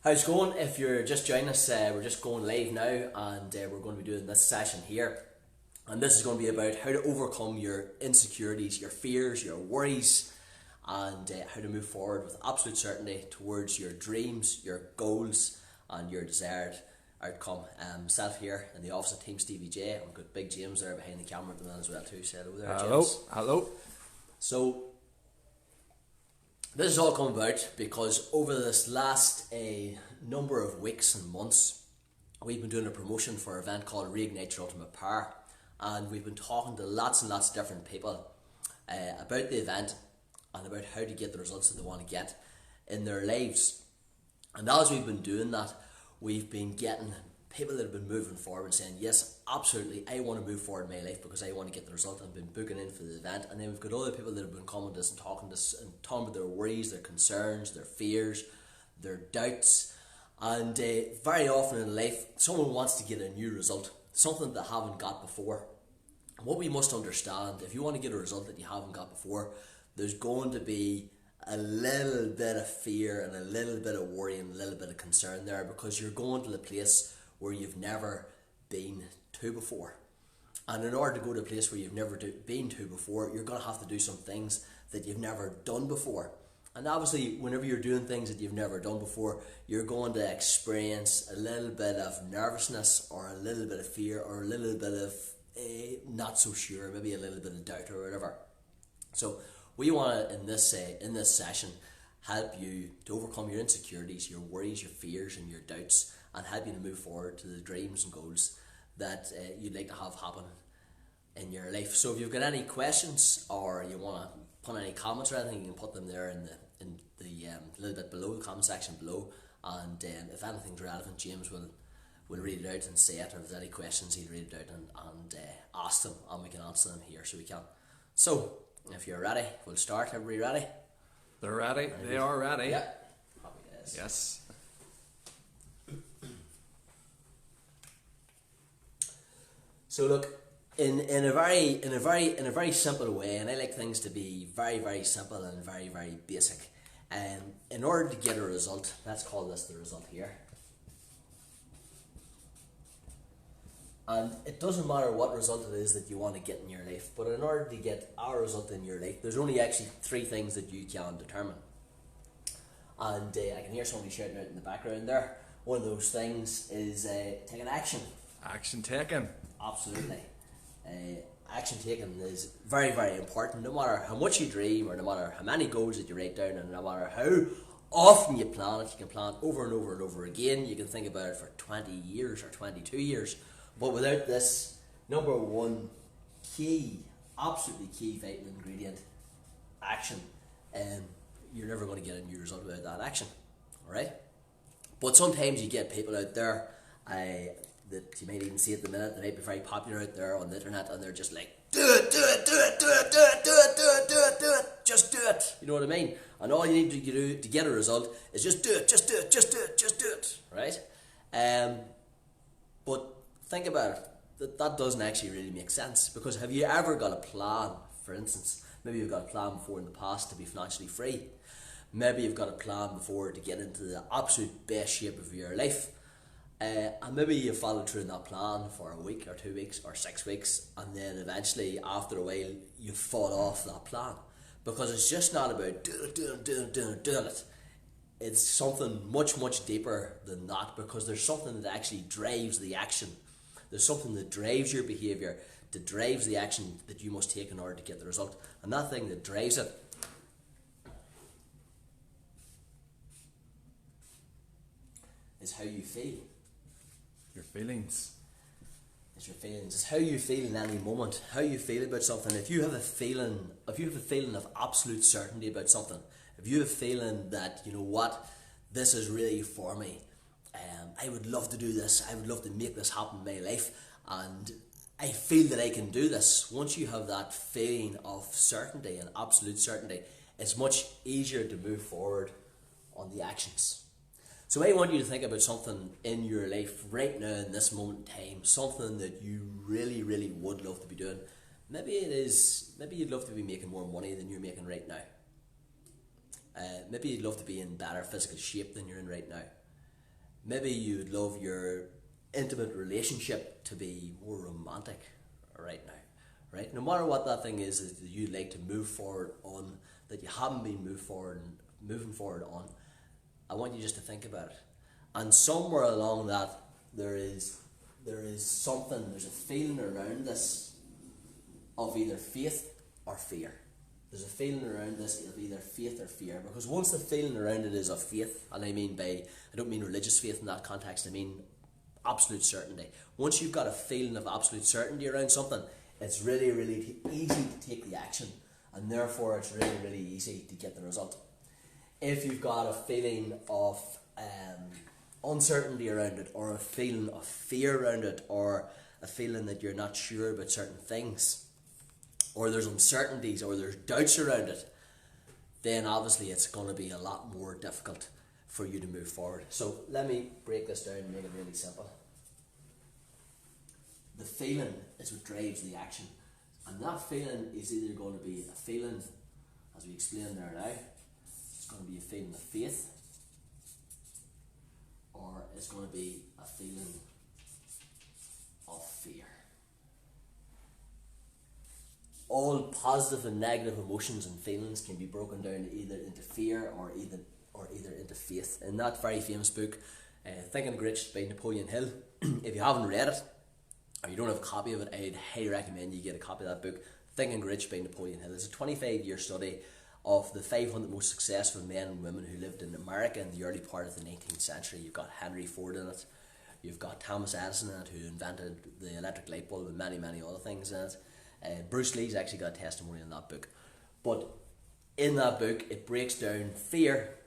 How's it going? If you're just joining us, we're just going live now, and we're going to be doing this session here. And this is going to be about how to overcome your insecurities, your fears, your worries, and how to move forward with absolute certainty towards your dreams, your goals, and your desired outcome. Myself here in the office of Team Stevey J. I've got Big James there behind the camera at the minute as well too. Say hello there, James. Hello. So this has all come about because over this last number of weeks and months, we've been doing a promotion for an event called Reignite Your Ultimate Power, and we've been talking to lots and lots of different people about the event and about how to get the results that they want to get in their lives. And as we've been doing that, we've been getting people that have been moving forward and saying, yes, absolutely, I want to move forward in my life because I want to get the result. I've been booking in for the event. And then we've got other people that have been coming to us and talking about their worries, their concerns, their fears, their doubts. And very often in life, someone wants to get a new result, something they haven't got before. And what we must understand, if you want to get a result that you haven't got before, there's going to be a little bit of fear and a little bit of worry and a little bit of concern there, because you're going to the place where you've never been to before. And in order to go to a place where you've never been to before, you're going to have to do some things that you've never done before. And obviously, whenever you're doing things that you've never done before, you're going to experience a little bit of nervousness or a little bit of fear or a little bit of not so sure, maybe a little bit of doubt or whatever. So we want to, in this session, help you to overcome your insecurities, your worries, your fears and your doubts, and help you to move forward to the dreams and goals that you'd like to have happen in your life. So if you've got any questions or you want to put any comments or anything, you can put them there in the little bit below, the comment section below, and if anything's relevant, James will read it out and say it, or if there's any questions, he'll read it out and ask them, and we can answer them here so we can. So if you're ready, we'll start. Everybody ready? They're ready. They are ready. Yeah. Happy days. Yes. So look, in a very simple way, and I like things to be very, very simple and very, very basic. In order to get a result, let's call this the result here. And it doesn't matter what result it is that you want to get in your life, but in order to get our result in your life, there's only actually three things that you can determine. And I can hear somebody shouting out in the background there. One of those things is taking action. Action taken. Absolutely. Action taken is very, very important. No matter how much you dream, or no matter how many goals that you write down, and no matter how often you plan it, you can plan over and over and over again. You can think about it for 20 years or 22 years. But without this number one key, absolutely key vital ingredient, action, you're never going to get a new result without that action. Alright? But sometimes you get people out there that you might even see at the minute, they might be very popular out there on the internet, and they're just like, do it, just do it. You know what I mean? And all you need to do to get a result is just do it, right? But think about it, that doesn't actually really make sense, because have you ever got a plan? For instance, maybe you've got a plan before in the past to be financially free. Maybe you've got a plan before to get into the absolute best shape of your life. And maybe you followed through in that plan for a week or 2 weeks or 6 weeks, and then eventually after a while you fall off that plan, because it's just not about doing it. It's something much, much deeper than that, because there's something that actually drives the action. There's something that drives your behaviour, that drives the action that you must take in order to get the result. And that thing that drives it is how you feel. Your feelings. It's your feelings. It's how you feel in any moment. How you feel about something. If you have a feeling of absolute certainty about something, if you have a feeling that, you know what, this is really for me, I would love to do this, I would love to make this happen in my life, and I feel that I can do this. Once you have that feeling of certainty and absolute certainty, it's much easier to move forward on the actions. So I want you to think about something in your life right now, in this moment in time, something that you really, really would love to be doing. Maybe you'd love to be making more money than you're making right now. Maybe you'd love to be in better physical shape than you're in right now. Maybe you'd love your intimate relationship to be more romantic right now, right? No matter what that thing is that you'd like to move forward on, that you haven't been moving forward on, I want you just to think about it. And somewhere along that, there's a feeling around this of either faith or fear. There's a feeling around this of either faith or fear, because once the feeling around it is of faith, and I don't mean religious faith in that context, I mean absolute certainty. Once you've got a feeling of absolute certainty around something, it's really, really easy to take the action, and therefore it's really, really easy to get the result. If you've got a feeling of uncertainty around it, or a feeling of fear around it, or a feeling that you're not sure about certain things, or there's uncertainties or there's doubts around it, then obviously it's going to be a lot more difficult for you to move forward. So let me break this down and make it really simple. The feeling is what drives the action, and that feeling is either going to be a feeling, as we explained there now, it's going to be a feeling of faith, or it's going to be a feeling of fear. All positive and negative emotions and feelings can be broken down either into fear or either into faith. In that very famous book, Think and Grow Rich by Napoleon Hill, if you haven't read it, or you don't have a copy of it, I'd highly recommend you get a copy of that book, Think and Grow Rich by Napoleon Hill. It's a 25-year study of the 500 most successful men and women who lived in America in the early part of the 19th century. You've got Henry Ford in it, you've got Thomas Edison in it, who invented the electric light bulb, and many, many other things in it. Bruce Lee's actually got a testimony in that book. But in that book, it breaks down fear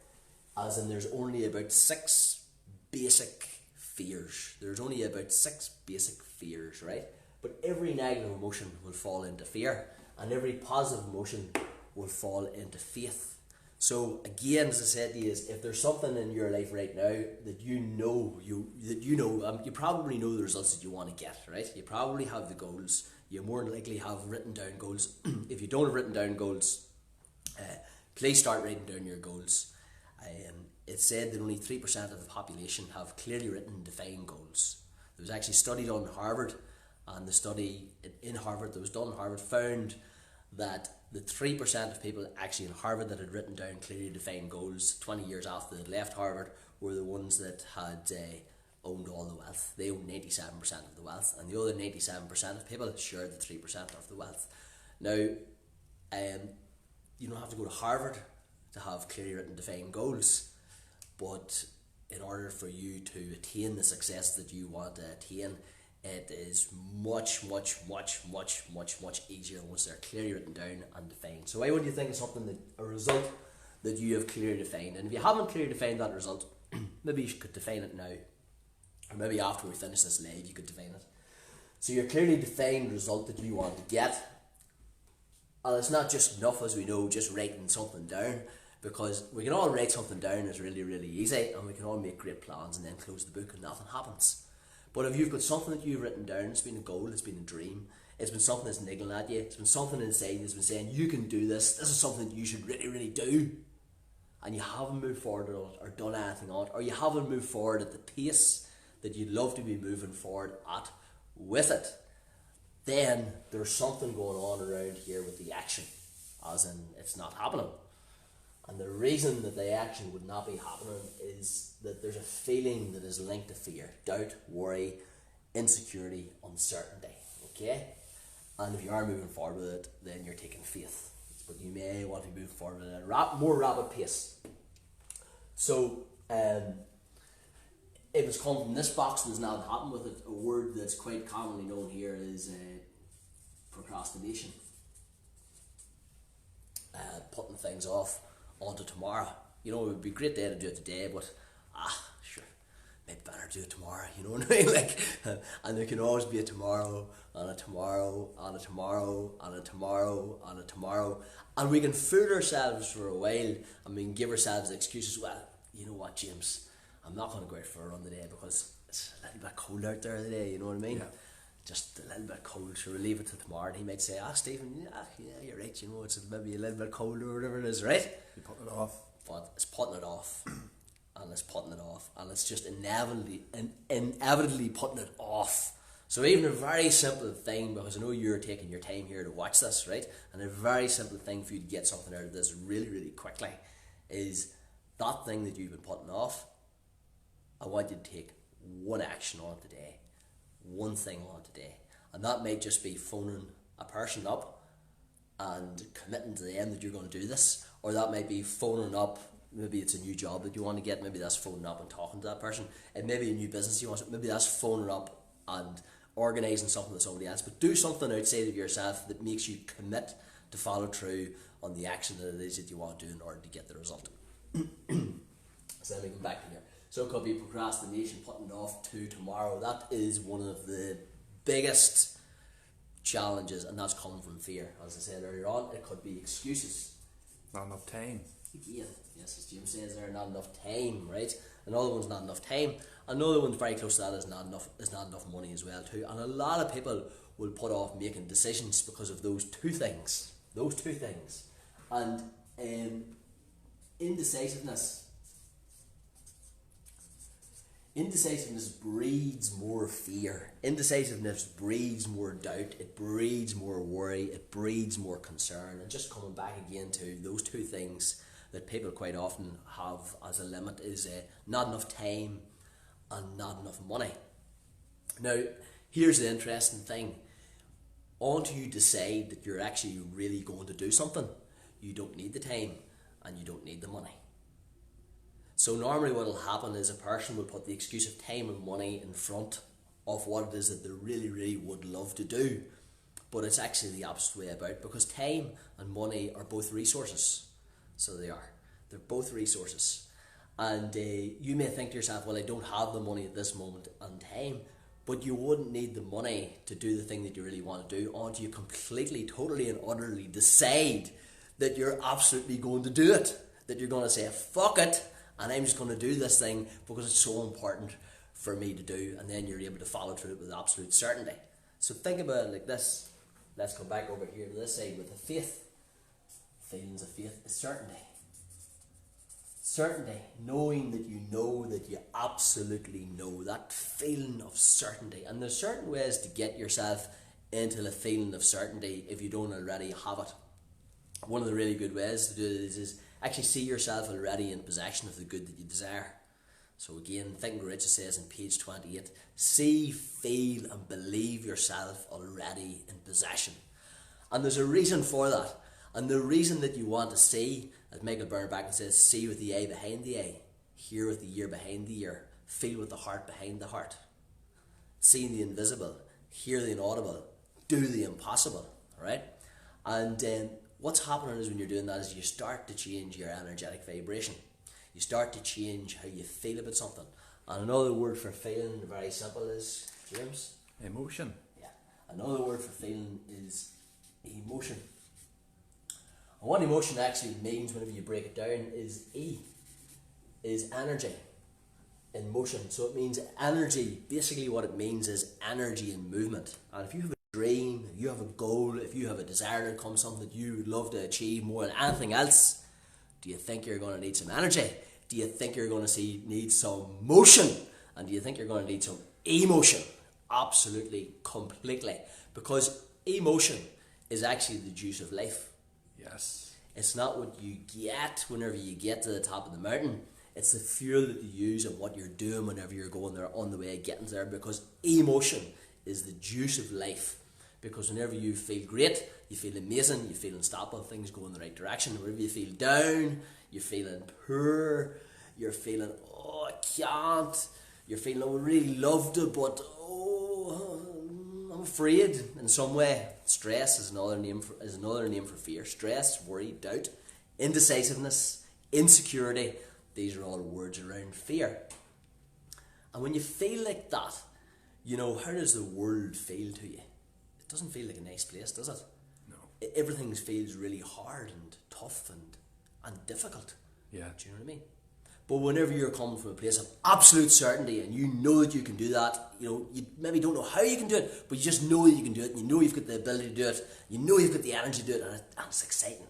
as in there's only about 6 basic fears. There's only about 6 basic fears, right? But every negative emotion will fall into fear, and every positive emotion will fall into faith. So again, as I said to you, is if there's something in your life right now that you probably know the results that you want to get, right? You probably have the goals. You more than likely have written down goals. If you don't have written down goals, please start writing down your goals. It's said that only 3% of the population have clearly written, defined goals. There was actually a study done in Harvard, and the study in Harvard that was done in Harvard found that the 3% of people actually in Harvard that had written down clearly defined goals 20 years after they left Harvard were the ones that had owned all the wealth. They owned 97% of the wealth, and the other 97% of people shared the 3% of the wealth. Now, you don't have to go to Harvard to have clearly written defined goals, but in order for you to attain the success that you want to attain, it is much easier once they're clearly written down and defined. So I want you to think of something, a result that you have clearly defined, and if you haven't clearly defined that result, maybe you could define it now. Or maybe after we finish this live, you could define it. So your clearly defined result that you want to get, and it's not just enough, as we know, just writing something down, because we can all write something down, it's really, really easy, and we can all make great plans and then close the book and nothing happens. But if you've got something that you've written down, it's been a goal, it's been a dream, it's been something that's niggling at you, it's been something inside that's been saying, you can do this is something that you should really, really do, and you haven't moved forward or done anything on it, or you haven't moved forward at the pace that you'd love to be moving forward at with it, then there's something going on around here with the action, as in it's not happening. And the reason that the action would not be happening is that there's a feeling that is linked to fear, doubt, worry, insecurity, uncertainty, okay? And if you are moving forward with it, then you're taking faith, but you may want to move forward at a more rapid pace. So, if it's come from this box and has not happened with it, a word that's quite commonly known here is procrastination. Putting things off onto tomorrow. You know, it would be a great day to do it today, but sure, maybe better do it tomorrow, you know what I mean? Like, and there can always be a tomorrow, and a tomorrow, and a tomorrow, and a tomorrow, and a tomorrow, and we can fool ourselves for a while, and we can give ourselves excuses. Well, you know what, James, I'm not going to go out for a run today because it's a little bit cold out there today, you know what I mean? Yeah. Just a little bit cold, so we'll leave it till tomorrow. And he might say, Stephen, yeah, you're right, you know, it's maybe a little bit cold or whatever it is, right? You putting it off. But it's putting it off. and it's putting it off, and it's just inevitably putting it off. So even a very simple thing, because I know you're taking your time here to watch this, right? And a very simple thing for you to get something out of this really, really quickly is that thing that you've been putting off. I want you to take one action on today, one thing on today, and that might just be phoning a person up and committing to them that you're going to do this, or that might be phoning up. Maybe it's a new job that you want to get. Maybe that's phoning up and talking to that person. It may be a new business you want. Maybe that's phoning up and organising something with somebody else. But do something outside of yourself that makes you commit to follow through on the action that it is that you want to do in order to get the result. So let me go back to here. So it could be procrastination, putting it off to tomorrow. That is one of the biggest challenges, and that's coming from fear. As I said earlier on, it could be excuses. Not enough time. Again, yes, as Jim says there, not enough time, right? Another one's not enough time. Another one's very close to that is not enough money as well too. And a lot of people will put off making decisions because of those two things. And indecisiveness breeds more fear. Indecisiveness breeds more doubt. It breeds more worry. It breeds more concern. And just coming back again to those two things that people quite often have as a limit is not enough time and not enough money. Now, here's the interesting thing. Until you decide that you're actually really going to do something, you don't need the time and you don't need the money. So normally what will happen is a person will put the excuse of time and money in front of what it is that they really, really would love to do. But it's actually the opposite way about, because time and money are both resources. So they are. They're both resources. And you may think to yourself, well, I don't have the money at this moment and time, but you wouldn't need the money to do the thing that you really want to do until you completely, totally and utterly decide that you're absolutely going to do it. That you're going to say, fuck it, and I'm just going to do this thing because it's so important for me to do, and then you're able to follow through it with absolute certainty. So think about it like this. Let's go back over here to this side with the faith. Feelings of faith is certainty. Certainty, knowing that you absolutely know, that feeling of certainty. And there's certain ways to get yourself into the feeling of certainty if you don't already have it. One of the really good ways to do it is actually see yourself already in possession of the good that you desire. So again, Think and Rich says in page 28, see, feel and believe yourself already in possession. And there's a reason for that. And the reason that you want to see, as Michael Bernbacken says, see with the eye behind the eye, hear with the ear behind the ear, feel with the heart behind the heart. Seeing the invisible, hear the inaudible, do the impossible, right? And what's happening is when you're doing that is you start to change your energetic vibration. You start to change how you feel about something. And another word for feeling, very simple, is, James? Emotion. Yeah. Another word for feeling is emotion. And what emotion actually means whenever you break it down is E, is energy in motion. So it means energy. Basically what it means is energy in movement. And if you have a dream, if you have a goal, if you have a desire to become something that you would love to achieve more than anything else, do you think you're going to need some energy? Do you think you're going to need some motion? And do you think you're going to need some emotion? Absolutely, completely. Because emotion is actually the juice of life. Yes. It's not what you get whenever you get to the top of the mountain. It's the fuel that you use and what you're doing whenever you're going there on the way getting there, because emotion is the juice of life. Because whenever you feel great, you feel amazing, you feel unstoppable, things go in the right direction. Whenever you feel down, you're feeling poor, you're feeling, oh, I can't, you're feeling, I would really love to, but I'm afraid in some way. Stress is another name for fear. Stress, worry, doubt, indecisiveness, insecurity. These are all words around fear. And when you feel like that, how does the world feel to you? It doesn't feel like a nice place, does it? No. Everything feels really hard and tough and difficult. Yeah. Do you know what I mean? But whenever you're coming from a place of absolute certainty and you know that you can do that, you maybe don't know how you can do it, but you just know that you can do it, and you know you've got the ability to do it, you know you've got the energy to do it, and it's exciting.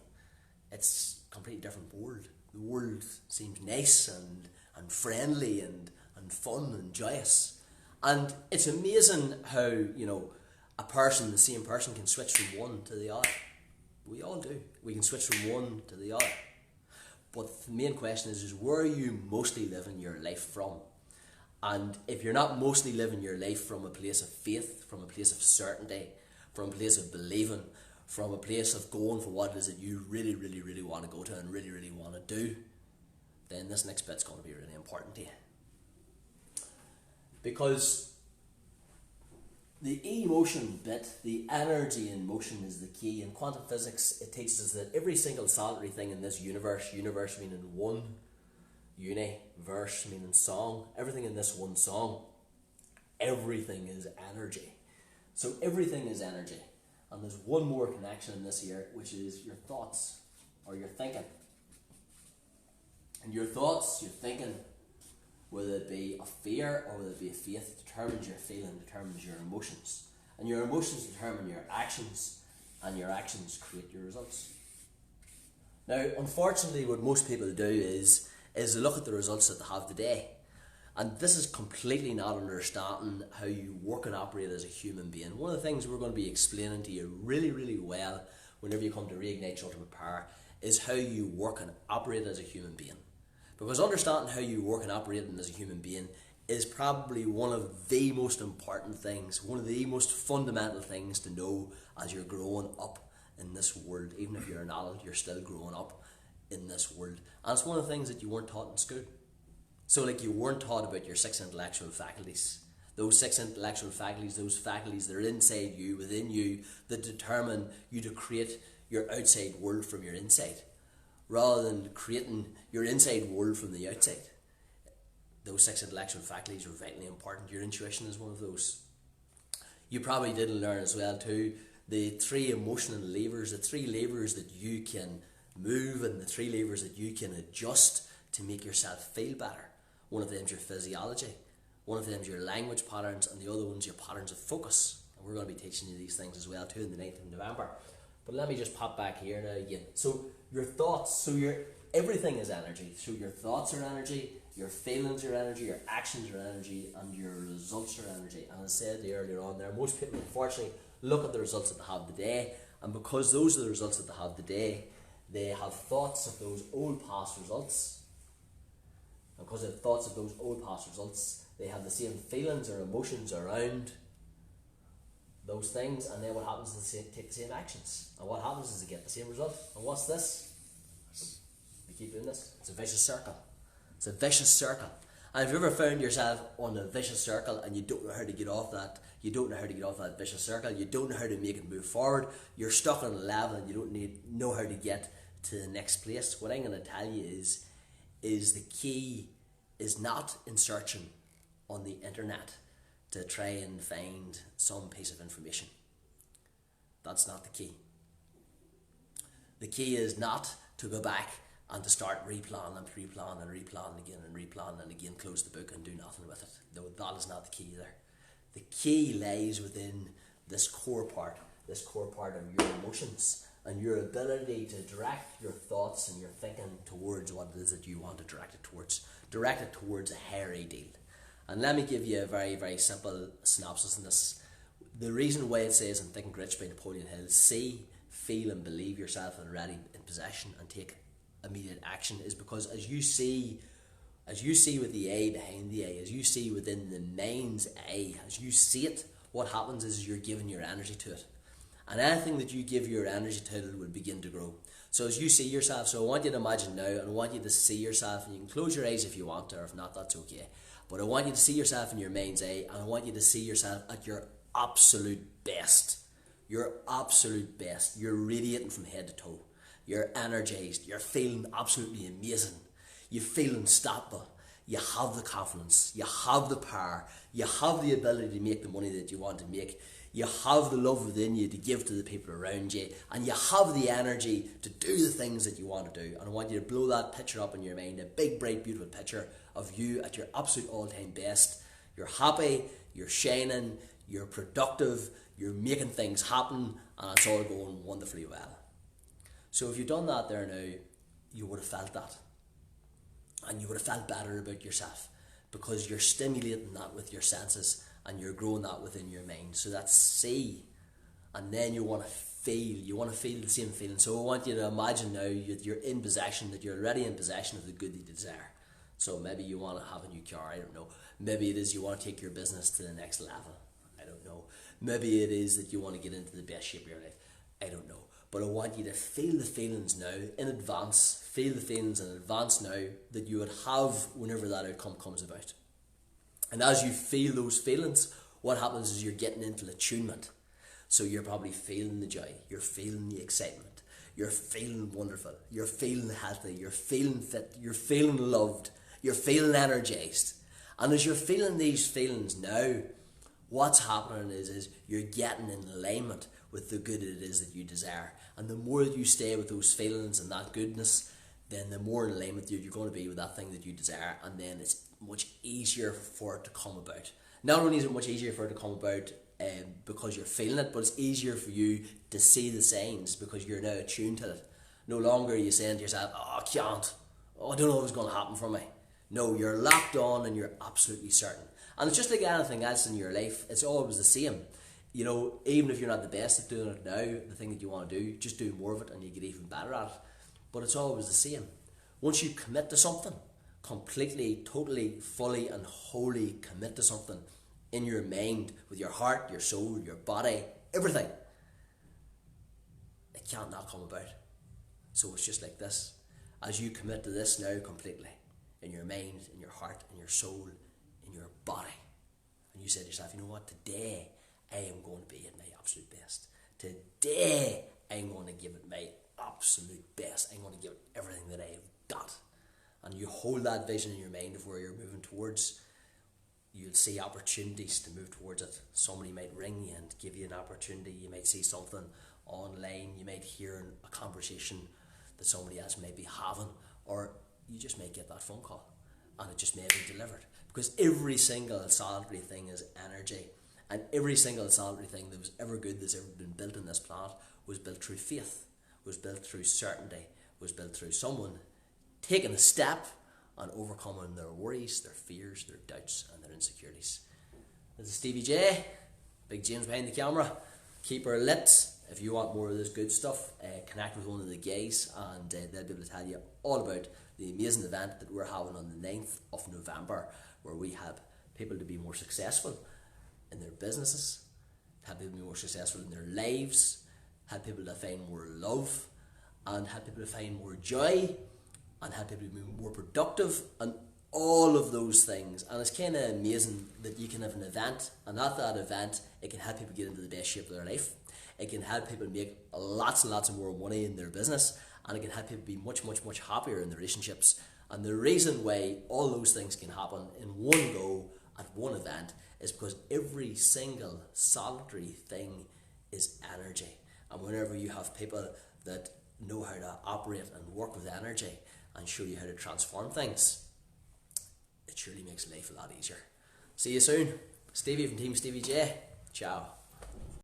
It's a completely different world. The world seems nice and and friendly and fun and joyous. And it's amazing how, the same person can switch from one to the other. We all do. We can switch from one to the other. But the main question is where are you mostly living your life from? And if you're not mostly living your life from a place of faith, from a place of certainty, from a place of believing, from a place of going for what it is that you really, really, really want to go to and really, really want to do, then this next bit's going to be really important to you. Because the emotion bit, the energy in motion is the key. In quantum physics, it teaches us that every single solitary thing in this universe meaning one, verse meaning song, everything in this one song, everything is energy. So everything is energy. And there's one more connection in this here, which is your thoughts or your thinking. And your thoughts, your thinking, whether it be a fear or whether it be a faith, determines your feeling, determines your emotions. And your emotions determine your actions, and your actions create your results. Now, unfortunately, what most people do is look at the results that they have today. And this is completely not understanding how you work and operate as a human being. One of the things we're going to be explaining to you really, really well whenever you come to Reignite Your Ultimate Power is how you work and operate as a human being. Because understanding how you work and operate as a human being is probably one of the most important things, one of the most fundamental things to know as you're growing up in this world. Even if you're an adult, you're still growing up in this world. And it's one of the things that you weren't taught in school. So you weren't taught about your 6 intellectual faculties. Those 6 intellectual faculties, those faculties that are inside you, within you, that determine you to create your outside world from your inside, rather than creating your inside world from the outside. Those 6 intellectual faculties are vitally important. Your intuition is one of those. You probably didn't learn as well too the 3 emotional levers, the 3 levers that you can move and the 3 levers that you can adjust to make yourself feel better. One of them is your physiology, one of them is your language patterns, and the other one's your patterns of focus. And we're going to be teaching you these things as well too on the 9th of November. But let me just pop back here now again. So your thoughts, everything is energy. So your thoughts are energy, your feelings are energy, your actions are energy, and your results are energy. And as I said earlier on there, most people unfortunately look at the results that they have today, and because those are the results that they have today, they have thoughts of those old past results. And because they have thoughts of those old past results, they have the same feelings or emotions around those things, and then what happens is they take the same actions. And what happens is they get the same result. And what's this? You keep doing this. It's a vicious circle. It's a vicious circle. And if you ever found yourself on a vicious circle and you don't know how to get off that, you don't know how to get off that vicious circle, you don't know how to make it move forward, you're stuck on a level and you don't know how to get to the next place, what I'm going to tell you is the key is not in searching on the internet to try and find some piece of information. That's not the key. The key is not to go back and to start replanning and replanning again, close the book and do nothing with it. No, that is not the key either. The key lies within this core part of your emotions and your ability to direct your thoughts and your thinking towards what it is that you want to direct it towards a higher ideal. And let me give you a very, very simple synopsis in this. The reason why it says in Think and Rich by Napoleon Hill, see, feel and believe yourself already in possession and take immediate action is because as you see with the eye behind the eye, as you see within the mind's eye, as you see it, what happens is you're giving your energy to it. And anything that you give your energy to, it will begin to grow. So as you see yourself, so I want you to imagine now, and I want you to see yourself, and you can close your eyes if you want to, or if not, that's okay. But I want you to see yourself in your mind's eye, and I want you to see yourself at your absolute best. Your absolute best. You're radiating from head to toe. You're energized. You're feeling absolutely amazing. You feel unstoppable. You have the confidence. You have the power. You have the ability to make the money that you want to make. You have the love within you to give to the people around you. And you have the energy to do the things that you want to do. And I want you to blow that picture up in your mind. A big, bright, beautiful picture of you at your absolute all-time best. You're happy. You're shining. You're productive. You're making things happen. And it's all going wonderfully well. So if you've done that there now, you would have felt that. and you would have felt better about yourself because you're stimulating that with your senses and you're growing that within your mind. So that's see, and then you want to feel the same feeling. So I want you to imagine now you're in possession, that you're already in possession of the good that you desire. So maybe you want to have a new car, I don't know. Maybe it is you want to take your business to the next level, I don't know. Maybe it is that you want to get into the best shape of your life, I don't know. But I want you to feel the feelings now in advance, now that you would have whenever that outcome comes about. And as you feel those feelings, what happens is you're getting into attunement. So you're probably feeling the joy, you're feeling the excitement, you're feeling wonderful, you're feeling healthy, you're feeling fit, you're feeling loved, you're feeling energized. And as you're feeling these feelings now, what's happening is you're getting in alignment with the good it is that you desire. And the more that you stay with those feelings and that goodness, then the more in alignment you're going to be with that thing that you desire, and then it's much easier for it to come about. Not only is it much easier for it to come about because you're feeling it, but it's easier for you to see the signs because you're now attuned to it. No longer are you saying to yourself, oh, I can't, oh, I don't know what's going to happen for me. No, you're locked on and you're absolutely certain. And it's just like anything else in your life, it's always the same. You know, even if you're not the best at doing it now, the thing that you want to do, just do more of it and you get even better at it. But it's always the same. Once you commit to something, completely, totally, fully and wholly commit to something in your mind, with your heart, your soul, your body, everything, it can't not come about. So it's just like this. As you commit to this now completely, in your mind, in your heart, in your soul, in your body, and you say to yourself, you know what, today I am going to be at my absolute best. Today I'm going to give it my absolute best. I'm going to give it everything that I've got. And you hold that vision in your mind of where you're moving towards, you'll see opportunities to move towards it. Somebody might ring you and give you an opportunity. You might see something online. You might hear a conversation that somebody else may be having, or you just may get that phone call and it just may be delivered. Because every single solitary thing is energy, and every single solitary thing that was ever good that's ever been built on this planet was built through faith, was built through certainty, was built through someone taking a step and overcoming their worries, their fears, their doubts and their insecurities. This is Stevey J, Big James behind the camera. Keep her lit. If you want more of this good stuff, connect with one of the guys and they'll be able to tell you all about the amazing event that we're having on the 9th of November, where we have people to be more successful in their businesses, help people be more successful in their lives, help people to find more love, and help people to find more joy, and help people to be more productive, and all of those things. And it's kind of amazing that you can have an event, and at that event it can help people get into the best shape of their life, it can help people make lots and lots of more money in their business, and it can help people be much, much, much happier in their relationships. And the reason why all those things can happen in one go at one event is because every single solitary thing is energy. And whenever you have people that know how to operate and work with energy and show you how to transform things, it surely makes life a lot easier. See you soon. Stevie from Team Stevey J. Ciao.